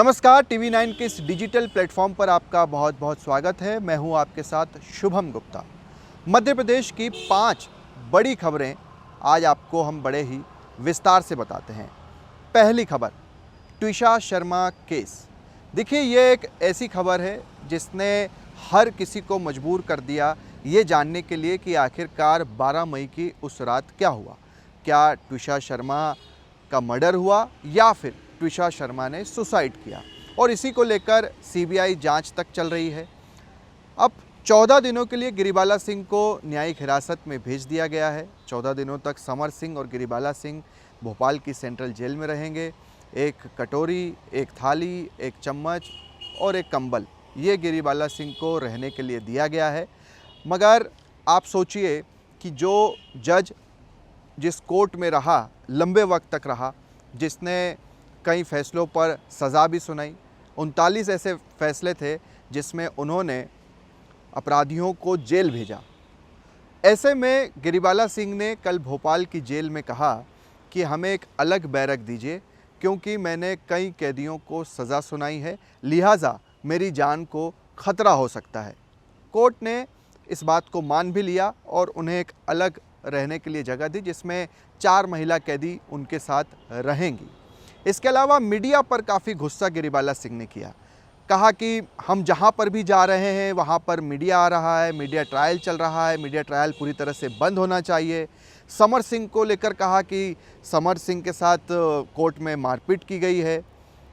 नमस्कार, TV9 के इस डिजिटल प्लेटफॉर्म पर आपका बहुत बहुत स्वागत है। मैं हूं आपके साथ शुभम गुप्ता। मध्य प्रदेश की 5 बड़ी खबरें आज आपको हम बड़े ही विस्तार से बताते हैं। पहली खबर, ट्विशा शर्मा केस। देखिए, ये एक ऐसी खबर है जिसने हर किसी को मजबूर कर दिया ये जानने के लिए कि आखिरकार 12 मई की उस रात क्या हुआ। क्या ट्विशा शर्मा का मर्डर हुआ या फिर ट्विशा शर्मा ने सुसाइड किया, और इसी को लेकर सीबीआई जांच तक चल रही है। अब 14 दिनों के लिए गिरिबाला सिंह को न्यायिक हिरासत में भेज दिया गया है। 14 दिनों तक समर सिंह और गिरिबाला सिंह भोपाल की सेंट्रल जेल में रहेंगे। एक कटोरी, एक थाली, एक चम्मच और एक कंबल, ये गिरिबाला सिंह को रहने के लिए दिया गया है। मगर आप सोचिए कि जो जज जिस कोर्ट में रहा, लंबे वक्त तक रहा, जिसने कई फैसलों पर सज़ा भी सुनाई, 39 ऐसे फैसले थे जिसमें उन्होंने अपराधियों को जेल भेजा। ऐसे में गिरिबाला सिंह ने कल भोपाल की जेल में कहा कि हमें एक अलग बैरक दीजिए, क्योंकि मैंने कई कैदियों को सज़ा सुनाई है, लिहाजा मेरी जान को ख़तरा हो सकता है। कोर्ट ने इस बात को मान भी लिया और उन्हें एक अलग रहने के लिए जगह दी, जिसमें 4 महिला कैदी उनके साथ रहेंगी। इसके अलावा मीडिया पर काफ़ी गुस्सा गिरिबाला सिंह ने किया। कहा कि हम जहां पर भी जा रहे हैं वहां पर मीडिया आ रहा है, मीडिया ट्रायल चल रहा है, मीडिया ट्रायल पूरी तरह से बंद होना चाहिए। समर सिंह को लेकर कहा कि समर सिंह के साथ कोर्ट में मारपीट की गई है।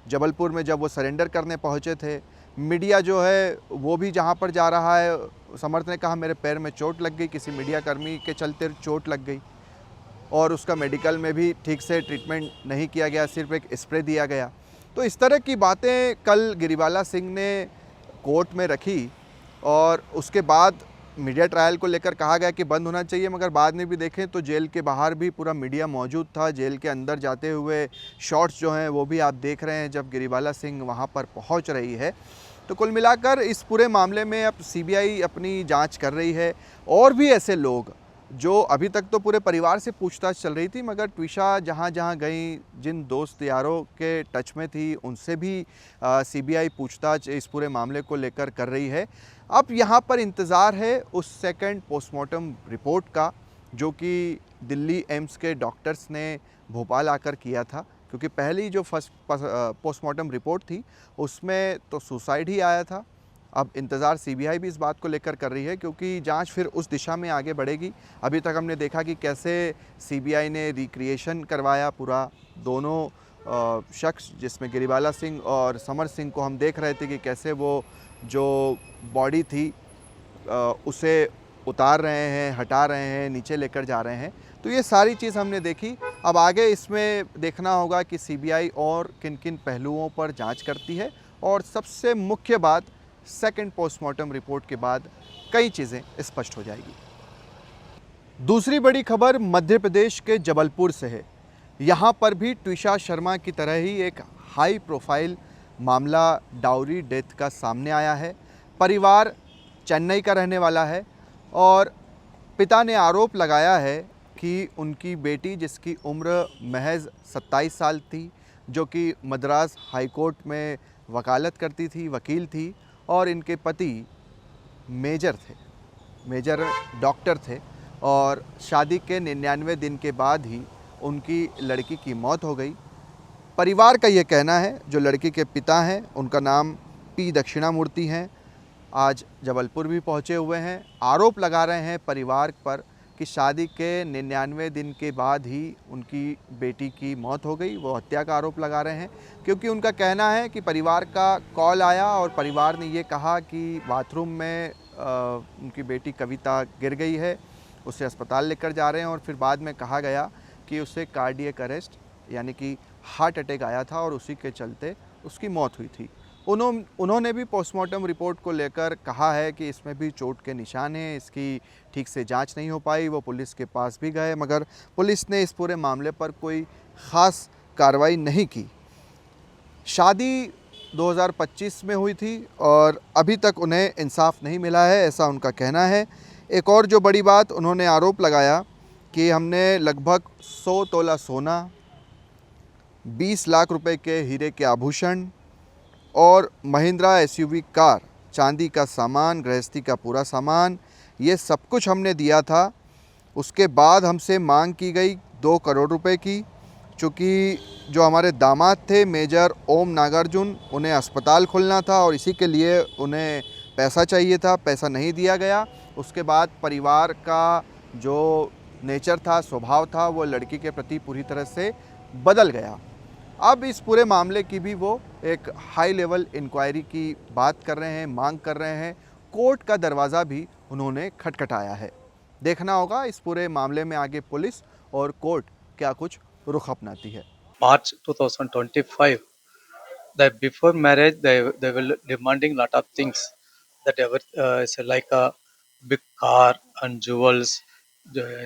जबलपुर में जब वो सरेंडर करने पहुंचे थे, मीडिया जो है वो भी जहां पर जा रहा है, समर ने कहा मेरे पैर में चोट लग गई, किसी मीडिया कर्मी के चलते चोट लग गई, और उसका मेडिकल में भी ठीक से ट्रीटमेंट नहीं किया गया, सिर्फ एक स्प्रे दिया गया। तो इस तरह की बातें कल गिरिबाला सिंह ने कोर्ट में रखी, और उसके बाद मीडिया ट्रायल को लेकर कहा गया कि बंद होना चाहिए। मगर बाद में भी देखें तो जेल के बाहर भी पूरा मीडिया मौजूद था। जेल के अंदर जाते हुए शॉट्स जो हैं वो भी आप देख रहे हैं जब गिरिबाला सिंह वहाँ पर पहुँच रही है। तो कुल मिलाकर इस पूरे मामले में अब सीबीआई अपनी जांच कर रही है। और भी ऐसे लोग जो अभी तक तो पूरे परिवार से पूछताछ चल रही थी, मगर ट्विशा जहाँ जहाँ गई, जिन दोस्त यारों के टच में थी, उनसे भी सीबीआई पूछताछ इस पूरे मामले को लेकर कर रही है। अब यहाँ पर इंतज़ार है उस सेकंड पोस्टमार्टम रिपोर्ट का, जो कि दिल्ली एम्स के डॉक्टर्स ने भोपाल आकर किया था, क्योंकि पहली जो फर्स्ट पोस्टमार्टम रिपोर्ट थी उसमें तो सुसाइड ही आया था। अब इंतज़ार सीबीआई भी इस बात को लेकर कर रही है, क्योंकि जांच फिर उस दिशा में आगे बढ़ेगी। अभी तक हमने देखा कि कैसे सीबीआई ने रिक्रिएशन करवाया पूरा, दोनों शख्स जिसमें गिरिबाला सिंह और समर सिंह को हम देख रहे थे कि कैसे वो जो बॉडी थी उसे उतार रहे हैं, हटा रहे हैं, नीचे लेकर जा रहे हैं। तो ये सारी चीज़ हमने देखी। अब आगे इसमें देखना होगा कि सीबीआई और किन किन पहलुओं पर जांच करती है, और सबसे मुख्य बात, सेकंड पोस्टमार्टम रिपोर्ट के बाद कई चीज़ें स्पष्ट हो जाएगी। दूसरी बड़ी खबर मध्य प्रदेश के जबलपुर से है। यहाँ पर भी ट्विशा शर्मा की तरह ही एक हाई प्रोफाइल मामला डाउरी डेथ का सामने आया है। परिवार चेन्नई का रहने वाला है, और पिता ने आरोप लगाया है कि उनकी बेटी, जिसकी उम्र महज 27 साल थी, जो कि मद्रास हाई कोर्ट में वकालत करती थी, वकील थी, और इनके पति मेजर डॉक्टर थे, और शादी के 99 दिन के बाद ही उनकी लड़की की मौत हो गई। परिवार का ये कहना है, जो लड़की के पिता हैं उनका नाम पी दक्षिणामूर्ति हैं, आज जबलपुर भी पहुँचे हुए हैं। आरोप लगा रहे हैं परिवार पर कि शादी के 99 दिन के बाद ही उनकी बेटी की मौत हो गई। वो हत्या का आरोप लगा रहे हैं, क्योंकि उनका कहना है कि परिवार का कॉल आया और परिवार ने ये कहा कि बाथरूम में उनकी बेटी कविता गिर गई है, उसे अस्पताल लेकर जा रहे हैं, और फिर बाद में कहा गया कि उसे कार्डियक अरेस्ट यानी कि हार्ट अटैक आया था, और उसी के चलते उसकी मौत हुई थी। उन्होंने भी पोस्टमार्टम रिपोर्ट को लेकर कहा है कि इसमें भी चोट के निशान हैं, इसकी ठीक से जांच नहीं हो पाई। वो पुलिस के पास भी गए, मगर पुलिस ने इस पूरे मामले पर कोई ख़ास कार्रवाई नहीं की। शादी 2025 में हुई थी, और अभी तक उन्हें इंसाफ नहीं मिला है, ऐसा उनका कहना है। एक और जो बड़ी बात, उन्होंने आरोप लगाया कि हमने लगभग 100 तोला सोना, 20 लाख रुपए के हीरे के आभूषण, और महिंद्रा एसयूवी कार, चांदी का सामान, गृहस्थी का पूरा सामान, ये सब कुछ हमने दिया था। उसके बाद हमसे मांग की गई 2 करोड़ रुपए की, चूँकि जो हमारे दामाद थे मेजर ओम नागार्जुन, उन्हें अस्पताल खोलना था और इसी के लिए उन्हें पैसा चाहिए था, पैसा नहीं दिया गया। उसके बाद परिवार का जो नेचर था, स्वभाव था, वो लड़की के प्रति पूरी तरह से बदल गया। अब इस पूरे मामले की भी वो एक हाई लेवल इंक्वायरी की बात कर रहे हैं, मांग कर रहे हैं। कोर्ट का दरवाज़ा भी उन्होंने खटखटाया है। देखना होगा इस पूरे मामले में आगे पुलिस और कोर्ट क्या कुछ रुख अपनाती है। March 2025, that before marriage they were demanding lot of things, that it's like a big car and jewels,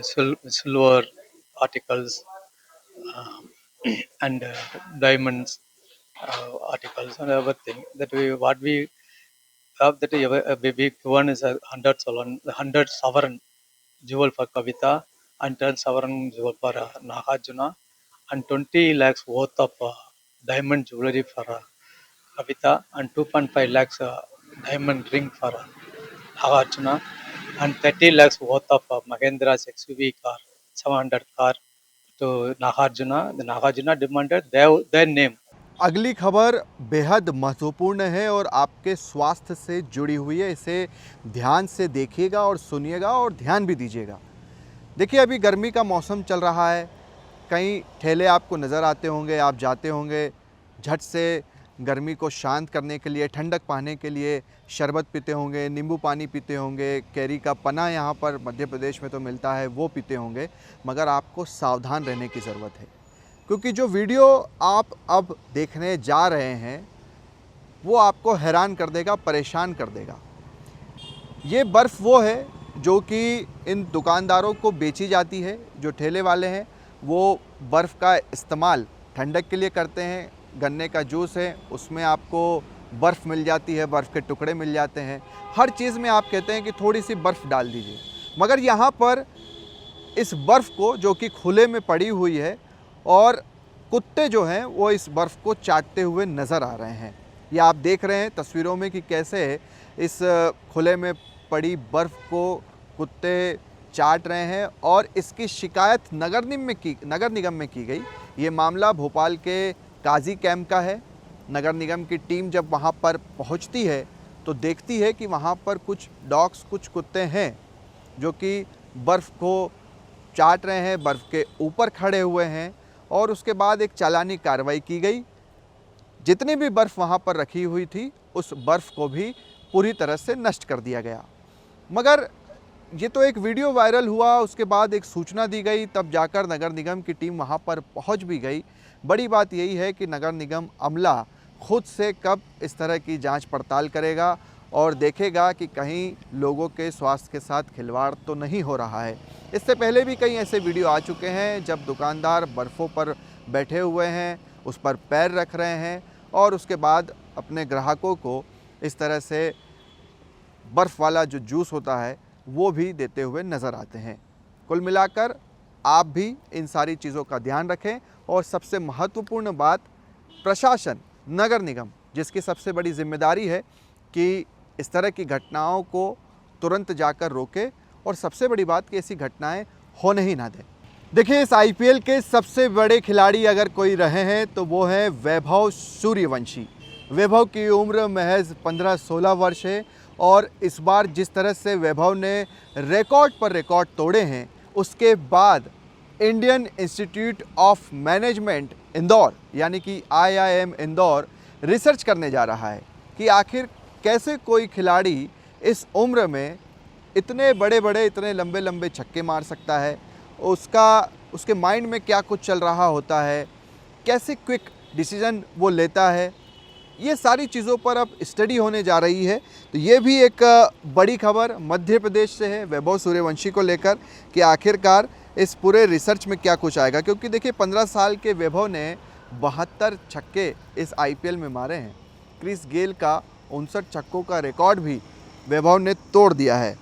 silver articles, uh, and diamonds articles and everything. That we what we have, that we one is 100 sovereign jewel for Kavita, and 10 sovereign jewel for Nagarjuna, and 20 lakhs worth of diamond jewelry for Kavita, and 2.5 lakhs diamond ring for Nagarjuna, and 30 lakhs worth of Mahendra's XUV car, 700 car to Nagarjuna. The Nagarjuna demanded their name. अगली खबर बेहद महत्वपूर्ण है और आपके स्वास्थ्य से जुड़ी हुई है। इसे ध्यान से देखिएगा और सुनिएगा और ध्यान भी दीजिएगा। देखिए, अभी गर्मी का मौसम चल रहा है, कई ठेले आपको नज़र आते होंगे, आप जाते होंगे, झट से गर्मी को शांत करने के लिए, ठंडक पाने के लिए शरबत पीते होंगे, नींबू पानी पीते होंगे, कैरी का पन्ना यहाँ पर मध्य प्रदेश में तो मिलता है, वो पीते होंगे। मगर आपको सावधान रहने की ज़रूरत है, क्योंकि जो वीडियो आप अब देखने जा रहे हैं वो आपको हैरान कर देगा, परेशान कर देगा। ये बर्फ़ वो है जो कि इन दुकानदारों को बेची जाती है। जो ठेले वाले हैं वो बर्फ़ का इस्तेमाल ठंडक के लिए करते हैं। गन्ने का जूस है, उसमें आपको बर्फ़ मिल जाती है, बर्फ़ के टुकड़े मिल जाते हैं। हर चीज़ में आप कहते हैं कि थोड़ी सी बर्फ़ डाल दीजिए, मगर यहाँ पर इस बर्फ़ को, जो कि खुले में पड़ी हुई है, और कुत्ते जो हैं वो इस बर्फ़ को चाटते हुए नज़र आ रहे हैं। ये आप देख रहे हैं तस्वीरों में कि कैसे इस खुले में पड़ी बर्फ़ को कुत्ते चाट रहे हैं, और इसकी शिकायत नगर निगम में की गई। ये मामला भोपाल के काजी कैंप का है। नगर निगम की टीम जब वहाँ पर पहुँचती है तो देखती है कि वहाँ पर कुछ डॉग्स, कुछ कुत्ते हैं जो कि बर्फ़ को चाट रहे हैं, बर्फ़ के ऊपर खड़े हुए हैं, और उसके बाद एक चालानी कार्रवाई की गई। जितनी भी बर्फ़ वहाँ पर रखी हुई थी, उस बर्फ़ को भी पूरी तरह से नष्ट कर दिया गया। मगर ये तो एक वीडियो वायरल हुआ, उसके बाद एक सूचना दी गई, तब जाकर नगर निगम की टीम वहाँ पर पहुँच भी गई। बड़ी बात यही है कि नगर निगम अमला खुद से कब इस तरह की जांच पड़ताल करेगा और देखेगा कि कहीं लोगों के स्वास्थ्य के साथ खिलवाड़ तो नहीं हो रहा है। इससे पहले भी कई ऐसे वीडियो आ चुके हैं जब दुकानदार बर्फ़ों पर बैठे हुए हैं, उस पर पैर रख रहे हैं और उसके बाद अपने ग्राहकों को इस तरह से बर्फ़ वाला जो जूस होता है वो भी देते हुए नज़र आते हैं। कुल मिलाकर आप भी इन सारी चीज़ों का ध्यान रखें, और सबसे महत्वपूर्ण बात, प्रशासन, नगर निगम, जिसकी सबसे बड़ी जिम्मेदारी है कि इस तरह की घटनाओं को तुरंत जाकर रोके, और सबसे बड़ी बात कि ऐसी घटनाएं होने ही ना दें। देखिए, इस आईपीएल के सबसे बड़े खिलाड़ी अगर कोई रहे हैं तो वो है वैभव सूर्यवंशी। वैभव की उम्र महज 15-16 वर्ष है, और इस बार जिस तरह से वैभव ने रिकॉर्ड पर रिकॉर्ड तोड़े हैं, उसके बाद Indian institute of management Indore यानी कि IIM इंदौर रिसर्च करने जा रहा है कि आखिर कैसे कोई खिलाड़ी इस उम्र में इतने बड़े बड़े, इतने लंबे लंबे छक्के मार सकता है। उसके माइंड में क्या कुछ चल रहा होता है, कैसे क्विक डिसीजन वो लेता है, ये सारी चीज़ों पर अब स्टडी होने जा रही है। तो ये भी एक बड़ी खबर मध्य प्रदेश से है वैभव सूर्यवंशी को लेकर कि आखिरकार इस पूरे रिसर्च में क्या कुछ आएगा। क्योंकि देखिए, 15 साल के वैभव ने 72 छक्के इस IPL में मारे हैं। क्रिस गेल का 59 छक्कों का रिकॉर्ड भी वैभव ने तोड़ दिया है।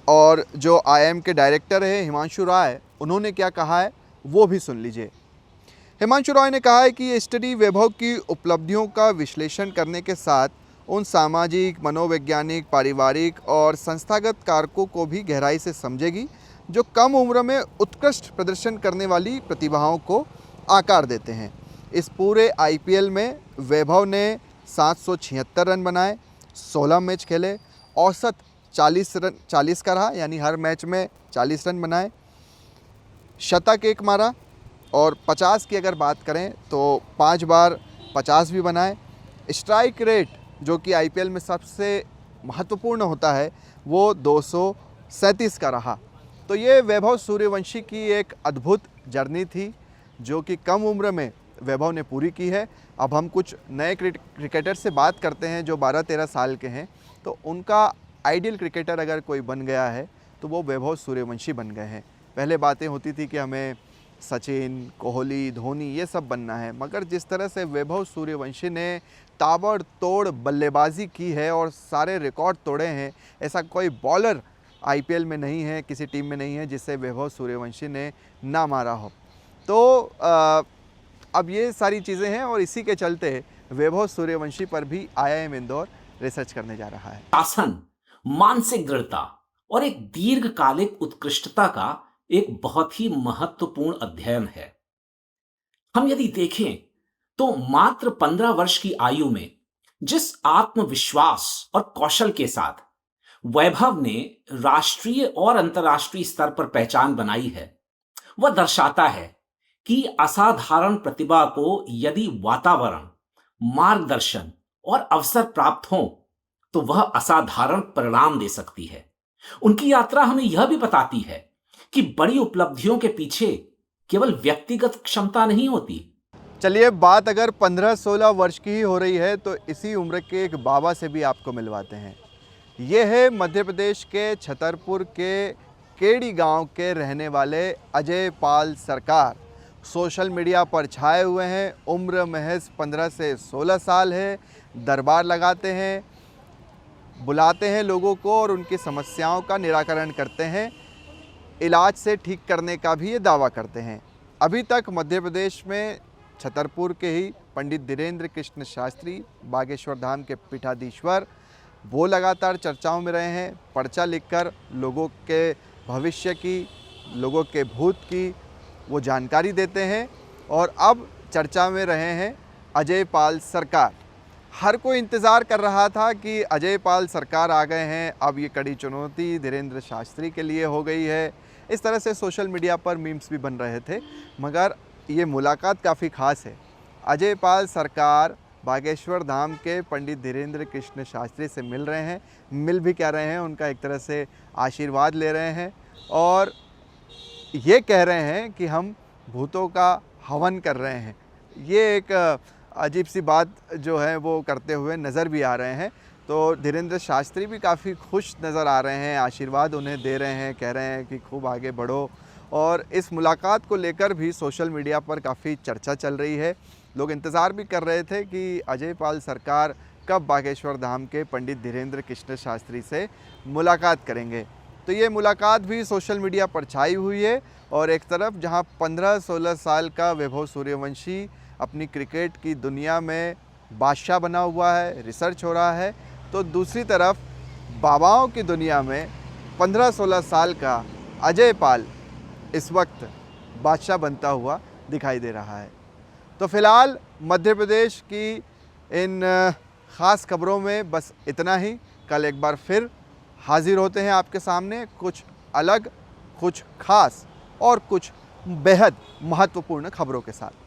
और जो IIM के डायरेक्टर है हिमांशु राय, उन्होंने क्या कहा है वो भी सुन लीजिए। हिमांशु रॉय ने कहा है कि ये स्टडी वैभव की उपलब्धियों का विश्लेषण करने के साथ उन सामाजिक, मनोवैज्ञानिक, पारिवारिक और संस्थागत कारकों को भी गहराई से समझेगी जो कम उम्र में उत्कृष्ट प्रदर्शन करने वाली प्रतिभाओं को आकार देते हैं। इस पूरे आईपीएल में वैभव ने 776 रन बनाए, 16 मैच खेले, औसत 40 का रहा, यानी हर मैच में 40 रन बनाए, शतक एक मारा और 50 की अगर बात करें तो 5 बार 50 भी बनाए। स्ट्राइक रेट जो कि आईपीएल में सबसे महत्वपूर्ण होता है वो 237 का रहा। तो ये वैभव सूर्यवंशी की एक अद्भुत जर्नी थी जो कि कम उम्र में वैभव ने पूरी की है। अब हम कुछ नए क्रिकेटर से बात करते हैं जो 12-13 साल के हैं, तो उनका आइडियल क्रिकेटर अगर कोई बन गया है तो वो वैभव सूर्यवंशी बन गए हैं। पहले बातें होती थी कि हमें सचिन, कोहली, धोनी ये सब बनना है, मगर जिस तरह से वैभव सूर्यवंशी ने ताबड़तोड़ बल्लेबाजी की है और सारे रिकॉर्ड तोड़े हैं, ऐसा कोई बॉलर आईपीएल में नहीं है, किसी टीम में नहीं है जिससे वैभव सूर्यवंशी ने ना मारा हो। तो अब ये सारी चीज़ें हैं और इसी के चलते वैभव सूर्यवंशी पर भी आईआईएम इंदौर रिसर्च करने जा रहा है। शासन, मानसिक दृढ़ता और एक दीर्घकालिक उत्कृष्टता का एक बहुत ही महत्वपूर्ण अध्ययन है। हम यदि देखें तो मात्र 15 वर्ष की आयु में जिस आत्मविश्वास और कौशल के साथ वैभव ने राष्ट्रीय और अंतर्राष्ट्रीय स्तर पर पहचान बनाई है, वह दर्शाता है कि असाधारण प्रतिभा को यदि वातावरण, मार्गदर्शन और अवसर प्राप्त हो तो वह असाधारण परिणाम दे सकती है। उनकी यात्रा हमें यह भी बताती है कि बड़ी उपलब्धियों के पीछे केवल व्यक्तिगत क्षमता नहीं होती। चलिए, बात अगर 15-16 वर्ष की ही हो रही है तो इसी उम्र के एक बाबा से भी आपको मिलवाते हैं। ये है मध्य प्रदेश के छतरपुर के केडी गांव के रहने वाले अजय पाल सरकार। सोशल मीडिया पर छाए हुए हैं, उम्र महज 15 से 16 साल है, दरबार लगाते हैं, बुलाते हैं लोगों को और उनकी समस्याओं का निराकरण करते हैं, इलाज से ठीक करने का भी ये दावा करते हैं। अभी तक मध्य प्रदेश में छतरपुर के ही पंडित धीरेन्द्र कृष्ण शास्त्री, बागेश्वर धाम के पीठाधीश्वर, वो लगातार चर्चाओं में रहे हैं। पर्चा लिखकर लोगों के भविष्य की, लोगों के भूत की वो जानकारी देते हैं और अब चर्चा में रहे हैं अजय पाल सरकार। हर कोई इंतज़ार कर रहा था कि अजय पाल सरकार आ गए हैं, अब ये कड़ी चुनौती धीरेन्द्र शास्त्री के लिए हो गई है। इस तरह से सोशल मीडिया पर मीम्स भी बन रहे थे, मगर ये मुलाकात काफ़ी ख़ास है। अजय पाल सरकार बागेश्वर धाम के पंडित धीरेन्द्र कृष्ण शास्त्री से मिल रहे हैं, मिल भी क्या रहे हैं, उनका एक तरह से आशीर्वाद ले रहे हैं और ये कह रहे हैं कि हम भूतों का हवन कर रहे हैं। ये एक अजीब सी बात जो है वो करते हुए नज़र भी आ रहे हैं। तो धीरेन्द्र शास्त्री भी काफ़ी खुश नज़र आ रहे हैं, आशीर्वाद उन्हें दे रहे हैं, कह रहे हैं कि खूब आगे बढ़ो। और इस मुलाकात को लेकर भी सोशल मीडिया पर काफ़ी चर्चा चल रही है। लोग इंतज़ार भी कर रहे थे कि अजय पाल सरकार कब बागेश्वर धाम के पंडित धीरेन्द्र कृष्ण शास्त्री से मुलाकात करेंगे। तो ये मुलाकात भी सोशल मीडिया पर छाई हुई है और एक तरफ जहां 15-16 साल का वैभव सूर्यवंशी अपनी क्रिकेट की दुनिया में बादशाह बना हुआ है, रिसर्च हो रहा है, तो दूसरी तरफ बाबाओं की दुनिया में 15-16 साल का अजय पाल इस वक्त बादशाह बनता हुआ दिखाई दे रहा है। तो फ़िलहाल मध्य प्रदेश की इन ख़ास खबरों में बस इतना ही। कल एक बार फिर हाजिर होते हैं आपके सामने कुछ अलग, कुछ ख़ास और कुछ बेहद महत्वपूर्ण खबरों के साथ।